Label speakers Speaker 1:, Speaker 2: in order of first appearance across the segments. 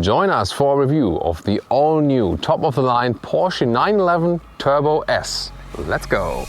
Speaker 1: Join us for a review of the all-new top-of-the-line Porsche 911 Turbo S. Let's go!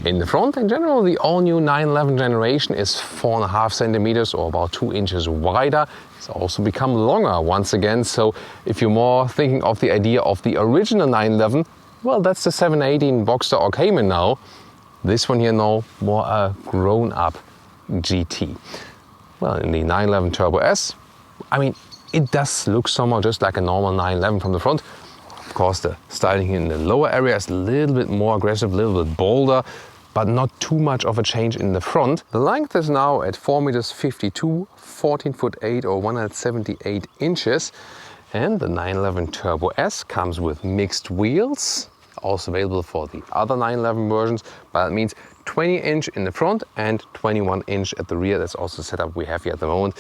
Speaker 1: In the front, in general, the all-new 911 generation is 4.5 centimeters or about 2 inches wider. It's also become longer once again, so if you're more thinking of the idea of the original 911, well, that's the 718 Boxster or Cayman now. This one here now, more a grown-up GT. Well, in the 911 Turbo S, I mean, it does look somehow just like a normal 911 from the front. Of course, the styling in the lower area is a little bit more aggressive, a little bit bolder, but not too much of a change in the front. The length is now at 4 meters 52, 14 foot 8 or 178 inches. And the 911 Turbo S comes with mixed wheels, also available for the other 911 versions, but that means 20-inch in the front and 21-inch at the rear. That's also the setup we have here at the moment.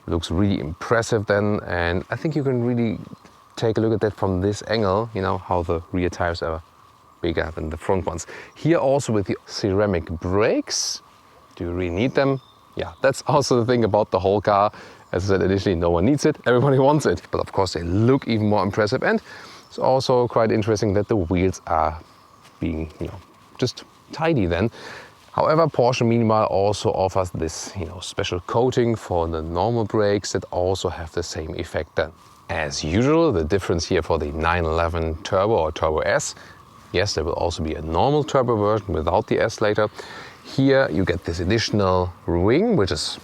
Speaker 1: Looks really impressive then, and I think you can really take a look at that from this angle, you know, how the rear tires are bigger than the front ones. Here also with the ceramic brakes. Do you really need them? Yeah, that's also the thing about the whole car. As I said initially, no one needs it, everybody wants it. But of course they look even more impressive, and it's also quite interesting that the wheels are being, you know, just tidy then. However, Porsche meanwhile also offers this, you know, special coating for the normal brakes that also have the same effect then. As usual, the difference here for the 911 Turbo or Turbo S, yes, there will also be a normal turbo version without the S later. Here you get this additional wing, which is,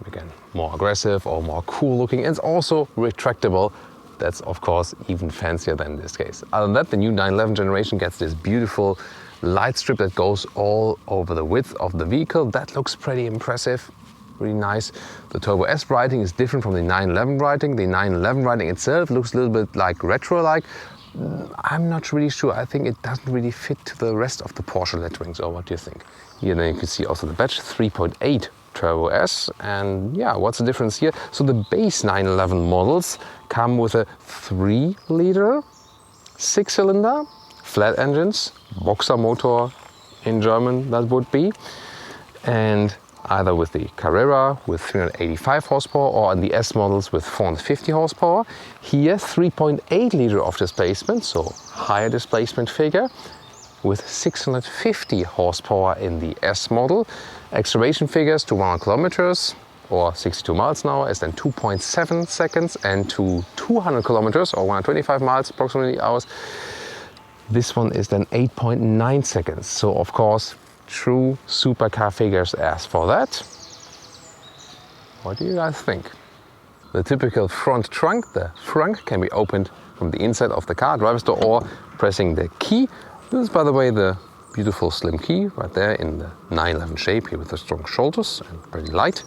Speaker 1: again, more aggressive or more cool looking. It's also retractable. That's, of course, even fancier than in this case. Other than that, the new 911 generation gets this beautiful light strip that goes all over the width of the vehicle. That looks pretty impressive. Really nice. The Turbo S writing is different from the 911 writing. The 911 writing itself looks a little bit like retro-like. I'm not really sure. I think it doesn't really fit to the rest of the Porsche letterings. Or what do you think? Here then you can see also the badge 3.8 Turbo S. And yeah, what's the difference here? So the base 911 models come with a 3-liter 6-cylinder, flat engines, Boxer motor in German that would be. And either with the Carrera with 385 horsepower or on the S models with 450 horsepower. Here 3.8 liter of displacement, so higher displacement figure, with 650 horsepower in the S model. Acceleration figures to 100 kilometers or 62 miles an hour is then 2.7 seconds, and to 200 kilometers or 125 miles approximately hours, this one is then 8.9 seconds. So of course, true supercar figures as for that. What do you guys think? The typical front trunk, the trunk can be opened from the inside of the car, driver's door, or pressing the key. This is, by the way, the beautiful slim key right there in the 911 shape here with the strong shoulders and pretty light.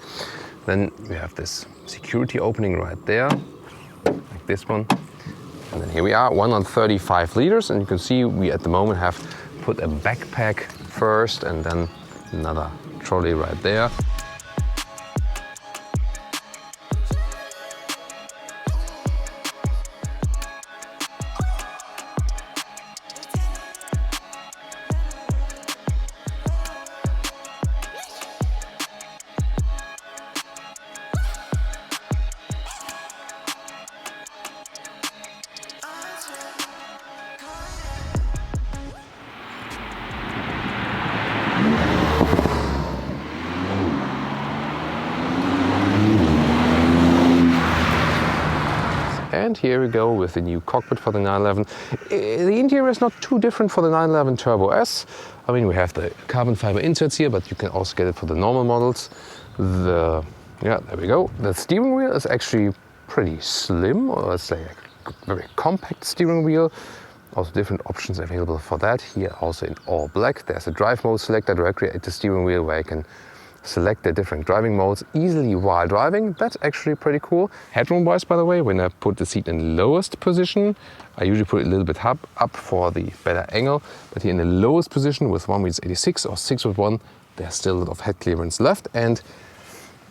Speaker 1: Then you have this security opening right there, like this one. And then here we are, 135 liters, and you can see we at the moment have put a backpack first and then another trolley right there. And here we go with the new cockpit for the 911. The interior is not too different for the 911 Turbo S. I mean, we have the carbon fiber inserts here, but you can also get it for the normal models. There we go. The steering wheel is actually pretty slim, or let's say a very compact steering wheel. Also different options available for that. Here also in all black. There's a drive mode selector directly at the steering wheel where you can select the different driving modes easily while driving. That's actually pretty cool. Headroom wise, by the way, when I put the seat in lowest position, I usually put it a little bit up for the better angle. But here in the lowest position with 1.86 or 6.1, there's still a lot of head clearance left. And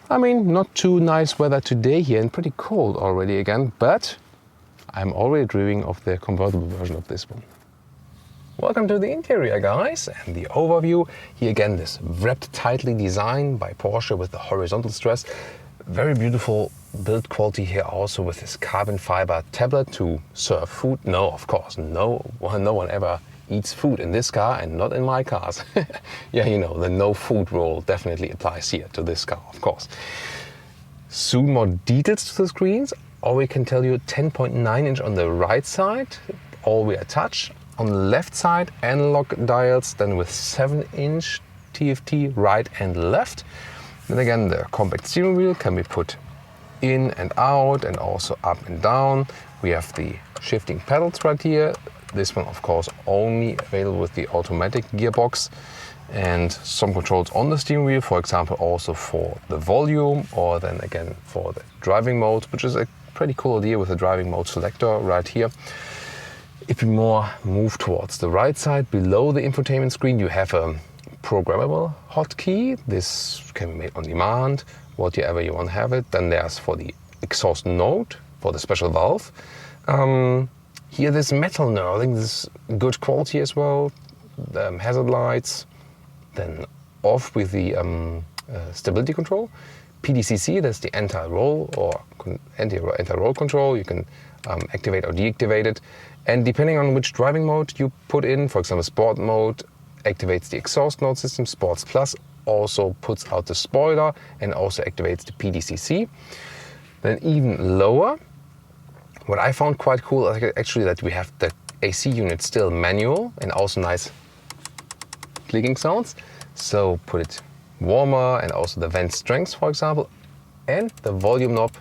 Speaker 1: I mean, not too nice weather today here and pretty cold already again, but I'm already dreaming of the convertible version of this one. Welcome to the interior, guys, and the overview. Here again, this wrapped tightly design by Porsche with the horizontal stress. Very beautiful build quality here also with this carbon fiber tablet to serve food. No, of course, no one ever eats food in this car and not in my cars. Yeah, you know, the no food rule definitely applies here to this car, of course. Soon more details to the screens. Or we can tell you 10.9 inch on the right side, all-wheel touch. On the left side, analog dials, then with 7-inch TFT right and left. Then again, the compact steering wheel can be put in and out and also up and down. We have the shifting pedals right here. This one, of course, only available with the automatic gearbox. And some controls on the steering wheel, for example, also for the volume or then again for the driving mode, which is a pretty cool idea with the driving mode selector right here. If we more move towards the right side, below the infotainment screen, you have a programmable hotkey. This can be made on demand, whatever you want to have it. Then there's for the exhaust note, for the special valve. Here this metal knurling, this is good quality as well. The hazard lights, then off with the stability control. PDCC, that's the anti-roll or anti-roll control. You can activate or deactivate it. And depending on which driving mode you put in, for example, sport mode activates the exhaust note system. Sports Plus also puts out the spoiler and also activates the PDCC. Then even lower, what I found quite cool is actually that we have the AC unit still manual and also nice clicking sounds. So put it warmer and also the vent strength, for example, and the volume knob,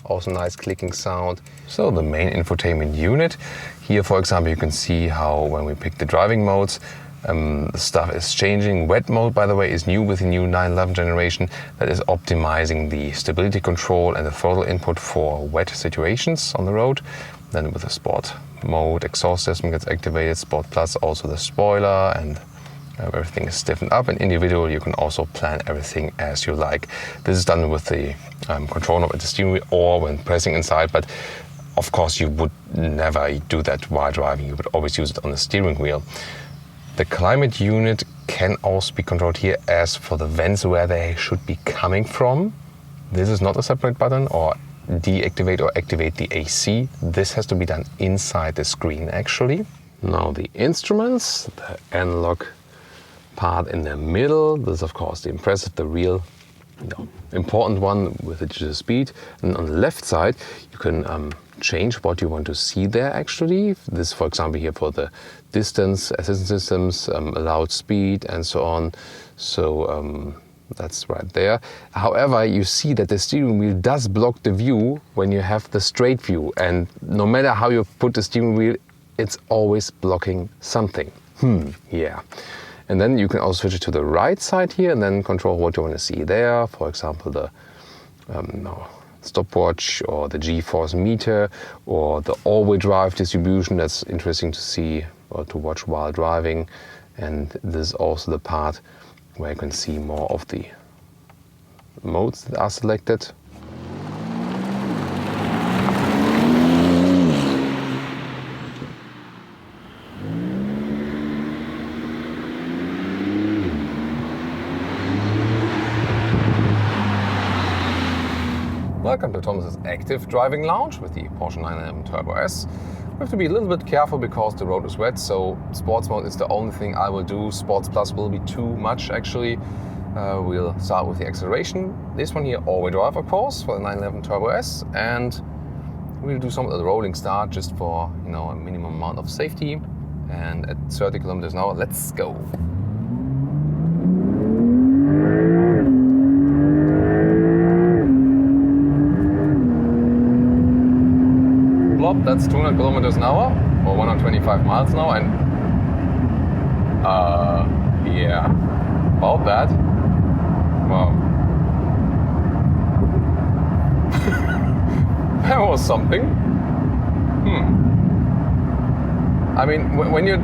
Speaker 1: also nice clicking sound. So the main infotainment unit. Here, for example, you can see how when we pick the driving modes, the stuff is changing. Wet mode, by the way, is new with the new 911 generation. That is optimizing the stability control and the throttle input for wet situations on the road. Then with the sport mode, exhaust system gets activated. Sport Plus, also the spoiler, and everything is stiffened up. And individual, you can also plan everything as you like. This is done with the control knob at the steering wheel or when pressing inside, but of course you would never do that while driving. You would always use it on the steering wheel. The climate unit can also be controlled here as for the vents where they should be coming from. This is not a separate button, or deactivate or activate the AC. This has to be done inside the screen actually. Now the instruments, the analog part in the middle. This is of course the impressive, the real important one with the digital speed. And on the left side you can change what you want to see there actually. This, for example, here for the distance assistance systems, allowed speed and so on. So that's right there. However, you see that the steering wheel does block the view when you have the straight view, and no matter how you put the steering wheel, it's always blocking something. Yeah. And then you can also switch it to the right side here and then control what you want to see there. For example, the stopwatch or the G-force meter or the all-wheel drive distribution. That's interesting to see or to watch while driving. And this is also the part where you can see more of the modes that are selected. Welcome to Thomas's Active Driving Lounge with the Porsche 911 Turbo S. We have to be a little bit careful because the road is wet, so sports mode is the only thing I will do. Sports Plus will be too much actually. We'll start with the acceleration. This one here, all-wheel drive of course, for the 911 Turbo S. And we'll do some of the rolling start just for, you know, a minimum amount of safety. And at 30 kilometers an hour, let's go. Plop, that's 200 kilometers an hour or 125 miles an hour, and yeah, about that. Wow. That was something. I mean, when you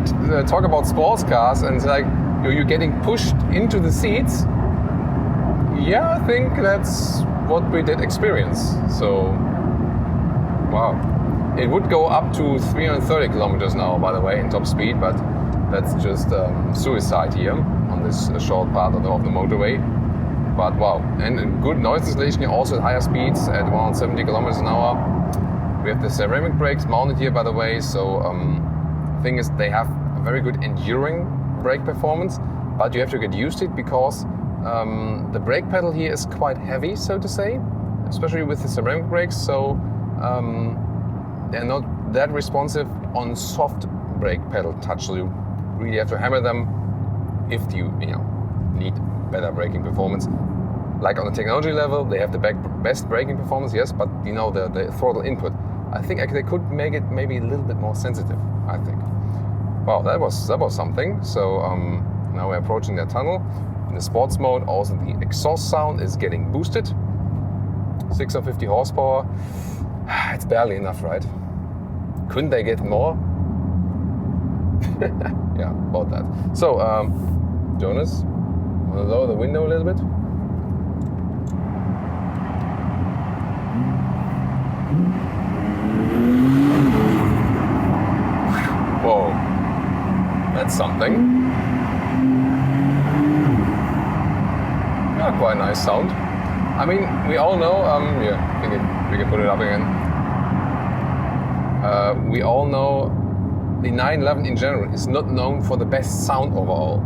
Speaker 1: talk about sports cars and it's like you're getting pushed into the seats, yeah, I think that's what we did experience. So, wow. It would go up to 330 kilometers an hour, by the way, in top speed, but that's just suicide here on this short part of the motorway. But wow, and good noise insulation here also at higher speeds at 170 kilometers an hour. We have the ceramic brakes mounted here, by the way, so the thing is they have a very good enduring brake performance, but you have to get used to it because the brake pedal here is quite heavy, so to say, especially with the ceramic brakes, so they're not that responsive on soft brake pedal touch, so you really have to hammer them if you need better braking performance. Like on the technology level, they have the best braking performance, yes, but you know the throttle input. I think they could make it maybe a little bit more sensitive, I think. Wow, that was something. So now we're approaching the tunnel. In the sports mode, also the exhaust sound is getting boosted. 650 horsepower. It's barely enough, right? Couldn't they get more? Yeah, about that. So, Jonas, want to lower the window a little bit? Whoa, that's something. Yeah, quite a nice sound. I mean, we all know, yeah, we can put it up again. We all know the 911 in general is not known for the best sound overall.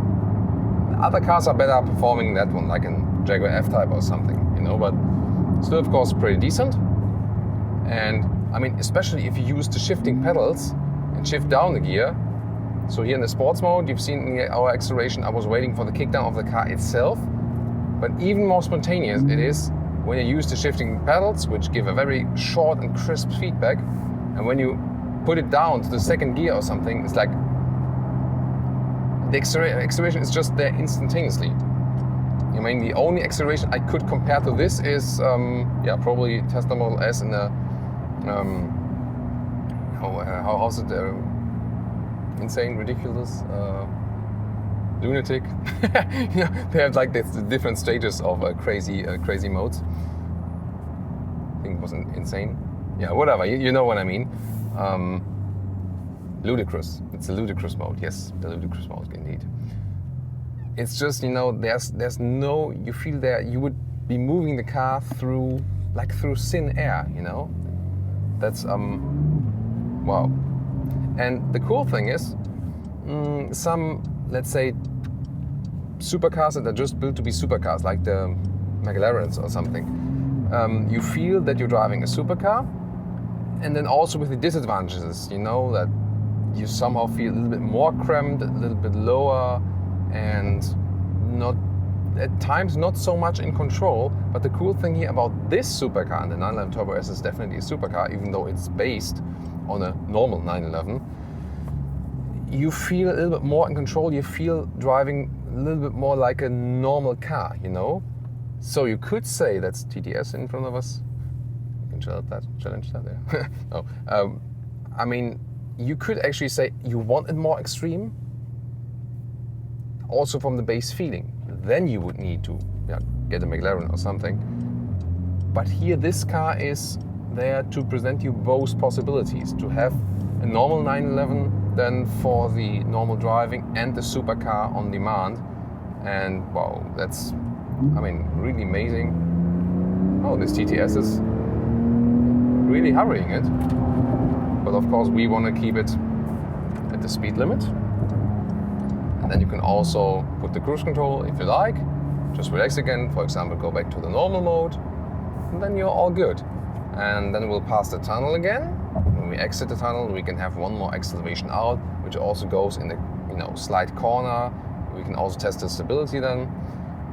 Speaker 1: Other cars are better performing that one, like in Jaguar F-Type or something, you know, but still, of course, pretty decent. And I mean, especially if you use the shifting pedals and shift down the gear. So here in the sports mode, you've seen in our acceleration, I was waiting for the kickdown of the car itself. But even more spontaneous it is when you use the shifting pedals, which give a very short and crisp feedback. And when you put it down to the second gear or something, it's like the acceleration is just there instantaneously. I mean, the only acceleration I could compare to this is, probably Tesla Model S in the, how's it, insane, ridiculous, lunatic. You know, they have like this different stages of crazy modes. I think it was insane. Yeah, whatever. You know what I mean. Ludicrous. It's a ludicrous mode. Yes, the ludicrous mode indeed. It's just, you know, there's no, you feel that you would be moving the car through thin air, you know. That's wow. And the cool thing is, some, let's say, supercars that are just built to be supercars, like the McLarens or something, you feel that you're driving a supercar, and then also with the disadvantages, you know, that you somehow feel a little bit more cramped, a little bit lower, and not at times not so much in control. But the cool thing here about this supercar, and the 911 Turbo S is definitely a supercar, even though it's based on a normal 911, you feel a little bit more in control. You feel driving a little bit more like a normal car, you know. So you could say that's TTS in front of us. You can challenge that there. No, I mean, you could actually say you want it more extreme, also from the base feeling. Then you would need to get a McLaren or something. But here, this car is there to present you both possibilities, to have a normal 911 then for the normal driving and the supercar on demand. And wow, that's, I mean, really amazing. Oh, this TTS is really hurrying it. But of course we want to keep it at the speed limit. And then you can also put the cruise control if you like. Just relax again, for example, go back to the normal mode, and then you're all good. and then we'll pass the tunnel again. When we exit the tunnel, we can have one more acceleration out, which also goes in the slight corner. We can also test the stability then.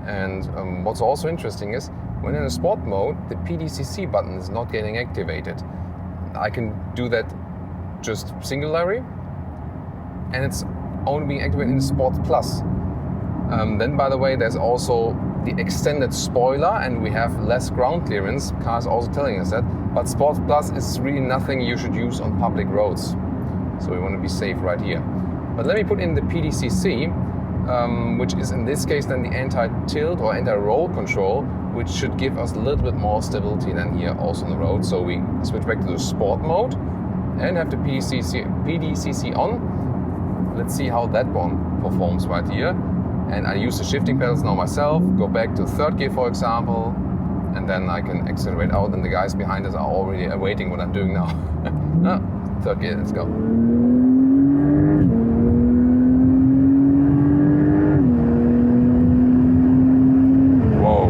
Speaker 1: And what's also interesting is when in a sport mode, the PDCC button is not getting activated. I can do that just singularly, and it's only being activated in Sport Plus. Then, by the way, there's also the extended spoiler, and we have less ground clearance. Cars also telling us that. But Sport Plus is really nothing you should use on public roads. So we want to be safe right here. But let me put in the PDCC, which is in this case then the anti-tilt or anti-roll control, which should give us a little bit more stability than here also on the road. So we switch back to the sport mode and have the PDCC on. Let's see how that one performs right here. And I use the shifting pedals now myself, go back to third gear for example, and then I can accelerate out, and the guys behind us are already awaiting what I'm doing now. Third gear, let's go. Whoa,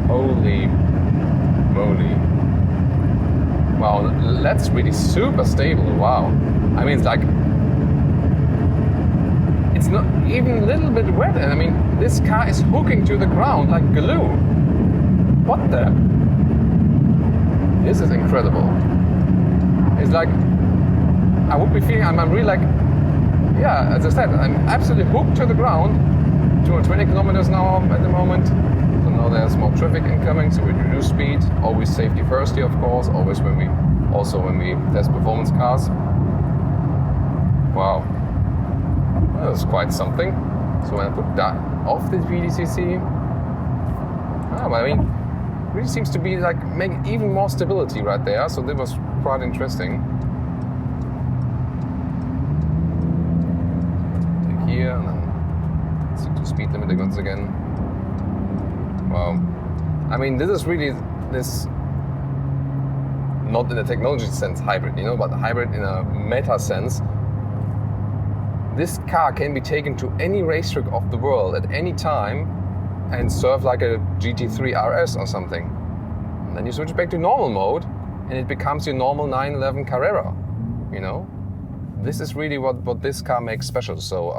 Speaker 1: holy moly. Wow, that's really super stable, wow. I mean, it's not even a little bit wet, and I mean, this car is hooking to the ground like glue. What the? This is incredible. It's like, I would be feeling, I'm really like, yeah, as I said, I'm absolutely hooked to the ground. 220 kilometers now at the moment. So now there's more traffic incoming, so we reduce speed. Always safety first here, of course. Always when we test performance cars. Wow. That was quite something. So when I put that off the PDCC, but I mean, it really seems to be like making even more stability right there. So that was quite interesting. Take here and then stick to speed limit once again. Wow. I mean, this is really this, not in a technology sense hybrid, but hybrid in a meta sense. This car can be taken to any racetrack of the world at any time and serve like a GT3 RS or something. And then you switch back to normal mode and it becomes your normal 911 Carrera, This is really what this car makes special. So,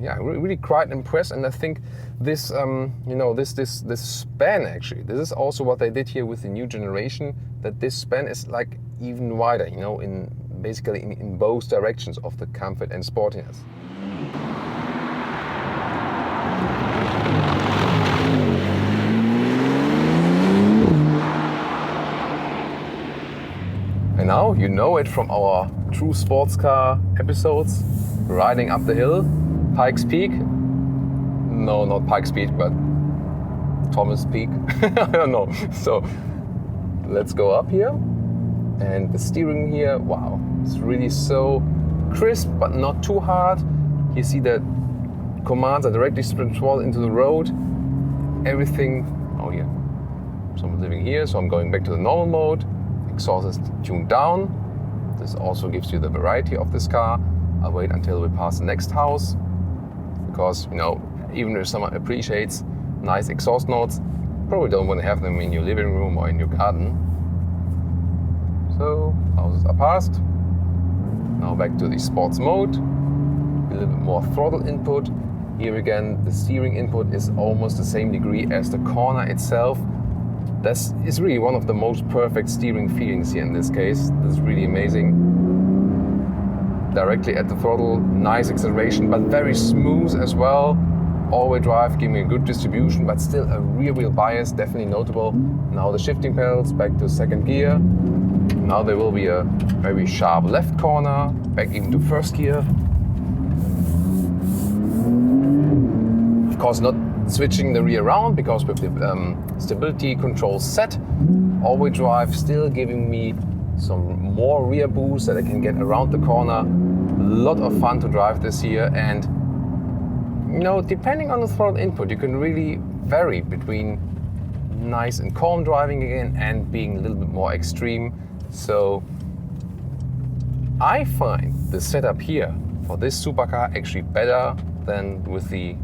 Speaker 1: yeah, really quite impressed. And I think this, this span actually, this is also what they did here with the new generation, that this span is like even wider, basically in both directions of the comfort and sportiness. And now you know it from our true sports car episodes, riding up the hill, Pikes Peak. No, not Pikes Peak, but Thomas Peak. I don't know. So let's go up here. And the steering here, wow, it's really so crisp, but not too hard. You see that commands are directly controlled into the road. Everything, oh yeah, so I'm living here, so I'm going back to the normal mode. Exhaust is tuned down. This also gives you the variety of this car. I'll wait until we pass the next house, because, even if someone appreciates nice exhaust notes, probably don't want to have them in your living room or in your garden. So, houses are passed. Now back to the sports mode. A little bit more throttle input. Here again, the steering input is almost the same degree as the corner itself. This is really one of the most perfect steering feelings here in this case. This is really amazing. Directly at the throttle, nice acceleration, but very smooth as well. All-wheel drive, giving me a good distribution, but still a rear-wheel bias, definitely notable. Now the shifting pedals, back to second gear. Now there will be a very sharp left corner, back even to first gear. Of course, not switching the rear around, because with the stability control set, all-wheel drive still giving me some more rear boost that I can get around the corner. A lot of fun to drive this here, and depending on the throttle input, you can really vary between nice and calm driving again and being a little bit more extreme. So I find the setup here for this supercar actually better than with the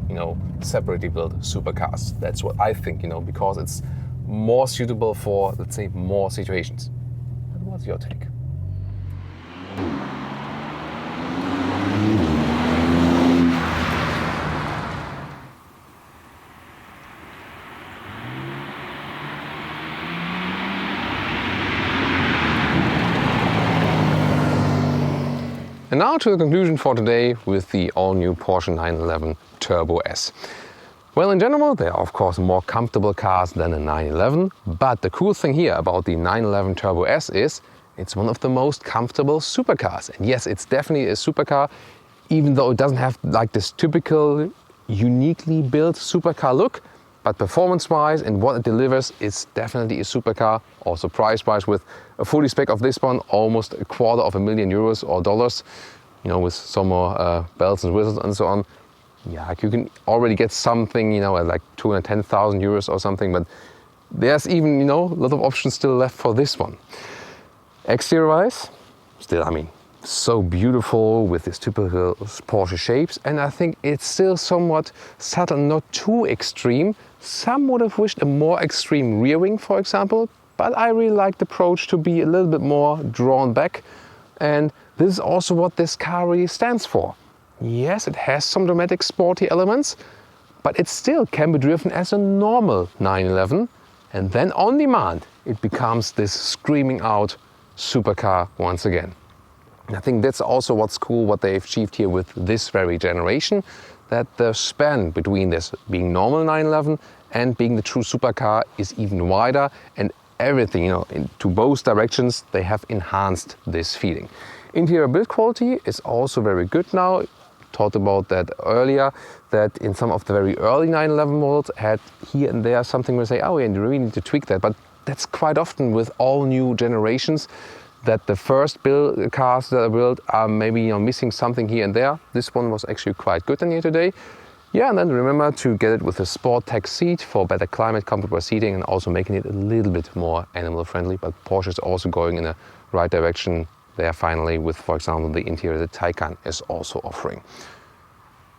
Speaker 1: separately built supercars. That's what I think, because it's more suitable for, let's say, more situations. But what's your take? And now to the conclusion for today with the all-new Porsche 911 Turbo S. Well, in general, they are of course more comfortable cars than a 911, but the cool thing here about the 911 Turbo S is it's one of the most comfortable supercars. And yes, it's definitely a supercar, even though it doesn't have like this typical, uniquely built supercar look, but performance-wise and what it delivers, it's definitely a supercar. Also price-wise, with a fully spec of this one, almost €250,000 or dollars, you know, with some more bells and whistles and so on. Yeah, like you can already get something, you know, at like €210,000 or something, but there's even, you know, a lot of options still left for this one. Exterior-wise, still, I mean, so beautiful with this typical Porsche shapes, and I think it's still somewhat subtle, not too extreme. Some would have wished a more extreme rear wing, for example, but I really like the approach to be a little bit more drawn back, and this is also what this car really stands for. Yes, it has some dramatic sporty elements, but it still can be driven as a normal 911, and then on demand it becomes this screaming out supercar once again. And I think that's also what's cool, what they've achieved here with this very generation, that the span between this being normal 911 and being the true supercar is even wider, and everything, you know, into both directions, they have enhanced this feeling. Interior build quality is also very good now. Talked about that earlier, that in some of the very early 911 models had here and there something where say, oh yeah, you really need to tweak that, but that's quite often with all new generations, that the first build cars that are built are maybe, you know, missing something here and there. This one was actually quite good in here today. Yeah, and then remember to get it with a Sport Tech seat for better climate comfortable seating and also making it a little bit more animal friendly. But Porsche is also going in the right direction there finally with, for example, the interior that Taycan is also offering.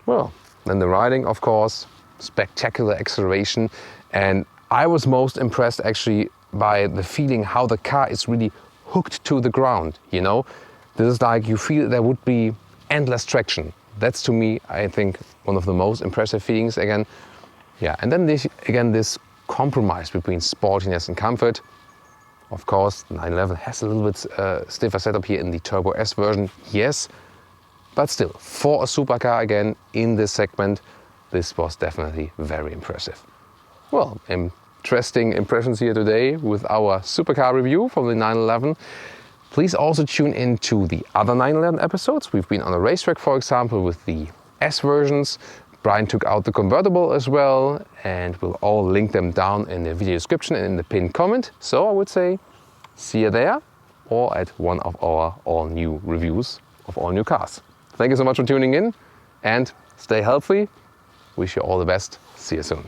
Speaker 1: Well, then the riding, of course, spectacular acceleration. And I was most impressed actually by the feeling how the car is really hooked to the ground, you know. This is like you feel there would be endless traction. That's to me, I think, one of the most impressive feelings again. Yeah, and then this compromise between sportiness and comfort. Of course, 911 has a little bit stiffer setup here in the Turbo S version, yes. But still, for a supercar again in this segment, this was definitely very impressive. Well, interesting impressions here today with our supercar review from the 911. Please also tune into the other 911 episodes. We've been on a racetrack, for example, with the S versions. Brian took out the convertible as well, and we'll all link them down in the video description and in the pinned comment. So I would say, see you there or at one of our all-new reviews of all new cars. Thank you so much for tuning in and stay healthy. Wish you all the best. See you soon.